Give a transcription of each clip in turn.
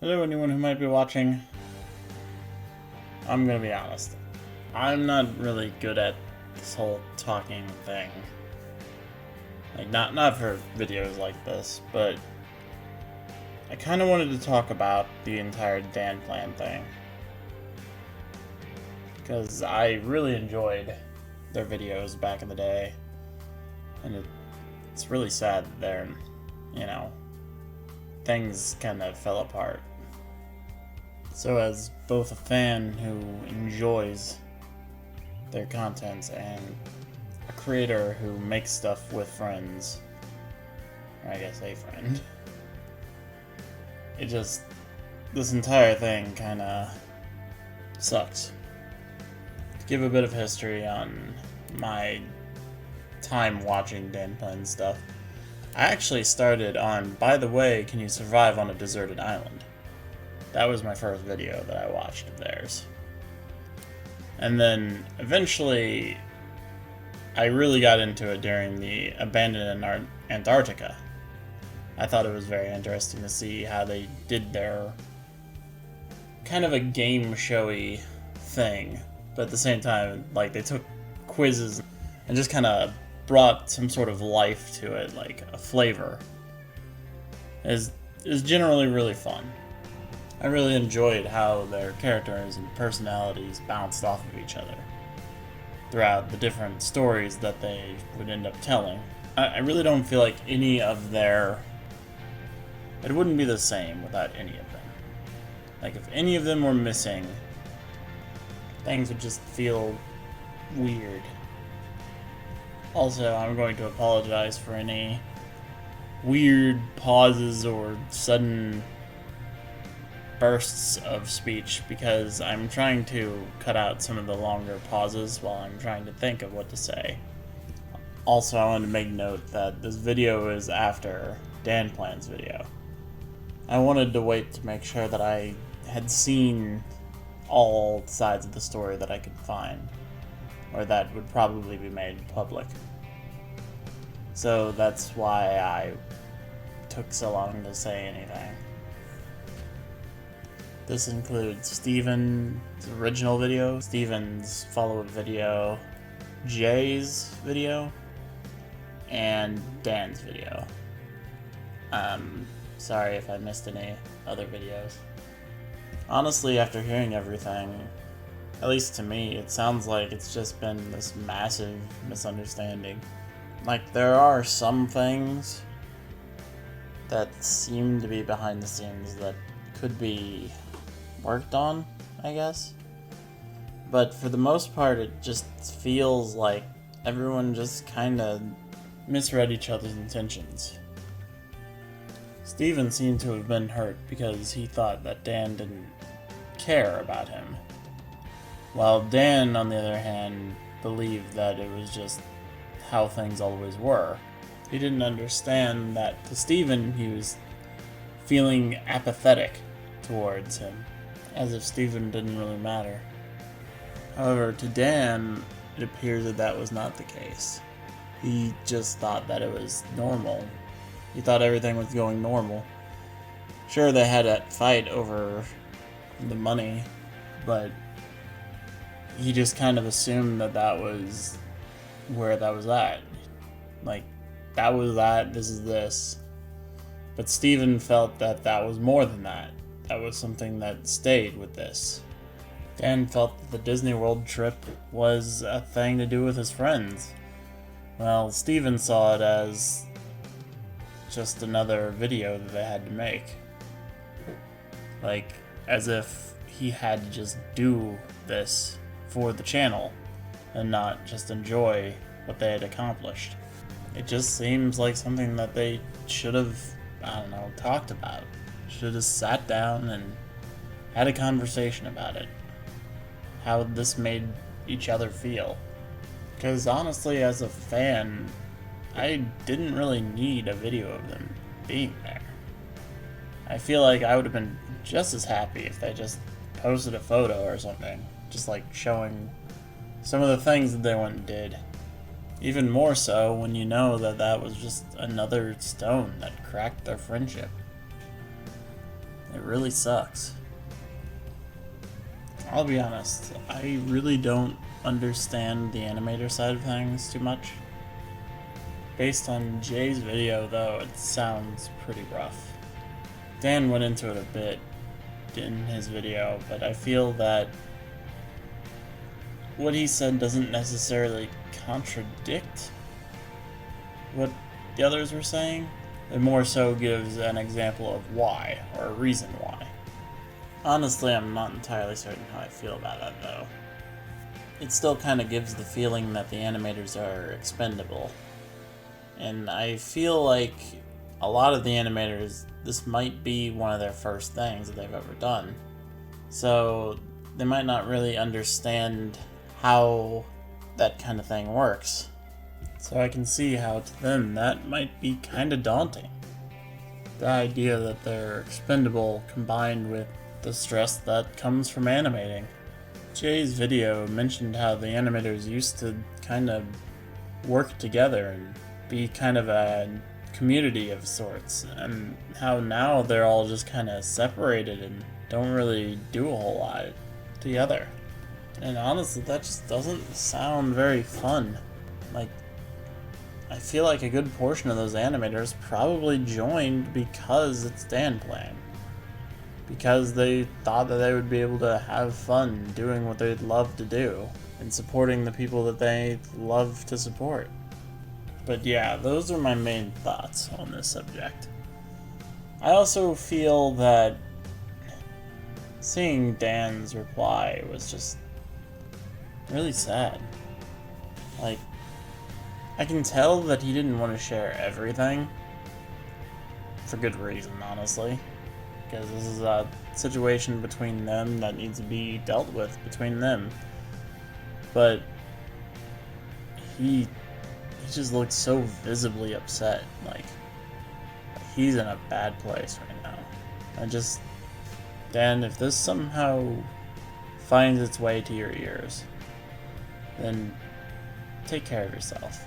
Hello, anyone who might be watching. I'm gonna be honest. I'm not really good at this whole talking thing. Like, not for videos like this, but I kind of wanted to talk about the entire Danplan thing. Because I really enjoyed their videos back in the day. And it's really sad that they're, things kind of fell apart. So as both a fan who enjoys their content and a creator who makes stuff with friends, or I guess a friend, this entire thing kinda sucked. To give a bit of history on my time watching Danplan stuff, I actually started on, by the way, can you survive on a deserted island? That was my first video that I watched of theirs. And then, eventually, I really got into it during the Abandoned Antarctica. I thought it was very interesting to see how they did their kind of a game showy thing, but at the same time, like, they took quizzes and just kind of brought some sort of life to it, like a flavor. Is generally really fun. I really enjoyed how their characters and personalities bounced off of each other throughout the different stories that they would end up telling. I really don't feel like any of their... It wouldn't be the same without any of them. Like, if any of them were missing, things would just feel weird. Also, I'm going to apologize for any weird pauses or sudden bursts of speech, because I'm trying to cut out some of the longer pauses while I'm trying to think of what to say. Also, I wanted to make note that this video is after Danplan's video. I wanted to wait to make sure that I had seen all sides of the story that I could find, or that would probably be made public. So that's why I took so long to say anything. This includes Steven's original video, Steven's follow-up video, Jay's video, and Dan's video. Sorry if I missed any other videos. Honestly, after hearing everything, at least to me, it sounds like it's just been this massive misunderstanding. Like, there are some things that seem to be behind the scenes that could be worked on, I guess. But for the most part, it just feels like everyone just kinda misread each other's intentions. Steven seemed to have been hurt because he thought that Dan didn't care about him, while Dan, on the other hand, believed that it was just how things always were. He didn't understand that to Steven, he was feeling apathetic towards him, as if Steven didn't really matter. However, to Dan, it appears that that was not the case. He just thought that it was normal. He thought everything was going normal. Sure, they had that fight over the money, but he just kind of assumed that that was where that was at. Like, that was that, this is this. But Steven felt that that was more than that. That was something that stayed with this. Dan felt that the Disney World trip was a thing to do with his friends. Well, Steven saw it as just another video that they had to make. Like, as if he had to just do this for the channel and not just enjoy what they had accomplished. It just seems like something that they should have, talked about. Should have sat down and had a conversation about it. How this made each other feel. Because honestly, as a fan, I didn't really need a video of them being there. I feel like I would have been just as happy if they just posted a photo or something, just like showing some of the things that they went and did. Even more so when you know that that was just another stone that cracked their friendship. It it really sucks. I'll be honest, I really don't understand the animator side of things too much. Based on Jay's video though, it sounds pretty rough. Dan went into it a bit in his video, but I feel that what he said doesn't necessarily contradict what the others were saying. It more so gives an example of why, or a reason why. Honestly, I'm not entirely certain how I feel about that though. It still kind of gives the feeling that the animators are expendable. And I feel like a lot of the animators, this might be one of their first things that they've ever done. So they might not really understand how that kind of thing works. So I can see how to them that might be kind of daunting. The idea that they're expendable combined with the stress that comes from animating. Jay's video mentioned how the animators used to kind of work together and be kind of a community of sorts, and how now they're all just kind of separated and don't really do a whole lot together. And honestly, that just doesn't sound very fun. Like, I feel like a good portion of those animators probably joined because it's Danplan. Because they thought that they would be able to have fun doing what they'd love to do and supporting the people that they love to support. But yeah, those are my main thoughts on this subject. I also feel that seeing Dan's reply was just really sad. Like, I can tell that he didn't want to share everything, for good reason, honestly. Because this is a situation between them that needs to be dealt with between them. But he just looks so visibly upset, like he's in a bad place right now. Dan, if this somehow finds its way to your ears, then take care of yourself.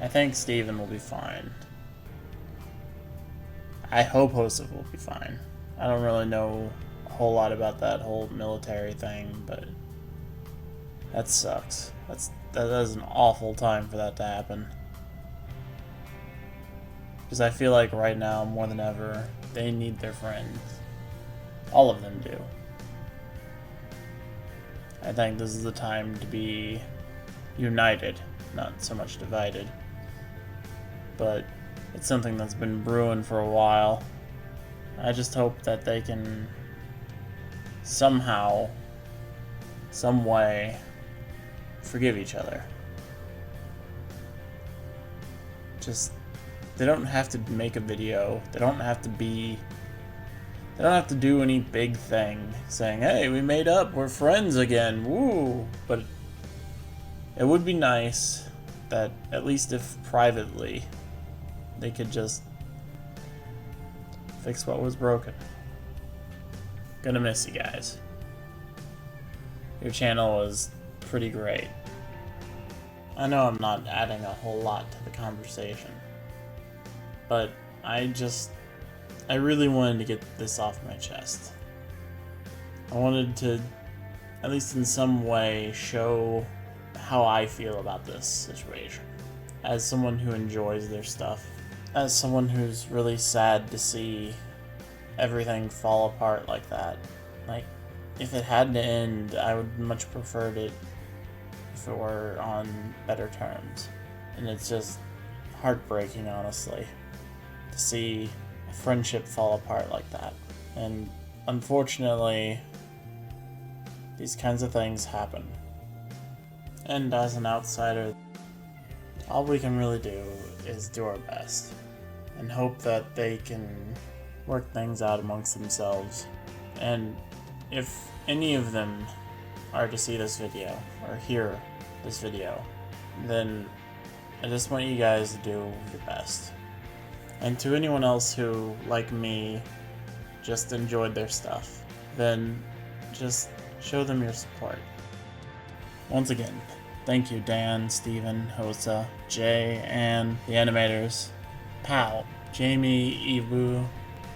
I think Steven will be fine. I hope Joseph will be fine. I don't really know a whole lot about that whole military thing, but that sucks. That is an awful time for that to happen. Because I feel like right now, more than ever, they need their friends. All of them do. I think this is the time to be united, not so much divided. But it's something that's been brewing for a while. I just hope that they can somehow, some way, forgive each other. They don't have to make a video. They don't have to do any big thing saying, hey, we made up, we're friends again, woo! But it would be nice that, at least if privately, they could just fix what was broken. Gonna miss you guys. Your channel was pretty great. I know I'm not adding a whole lot to the conversation, but I really wanted to get this off my chest. I wanted to, at least in some way, show how I feel about this situation. As someone who enjoys their stuff. As someone who's really sad to see everything fall apart like that. Like, if it had to end, I would much prefer it if it were on better terms. And it's just heartbreaking, honestly, to see a friendship fall apart like that. And unfortunately, these kinds of things happen. And as an outsider, all we can really do is do our best and hope that they can work things out amongst themselves. And if any of them are to see this video or hear this video, then I just want you guys to do your best. And to anyone else who, like me, just enjoyed their stuff, then just show them your support. Once again, thank you Dan, Steven, Hosa, Jay, and the animators, Pal, Jamie, Ibu,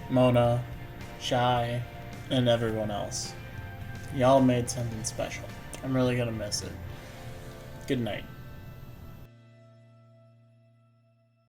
Mona, Shy, and everyone else. Y'all made something special. I'm really gonna miss it. Good night.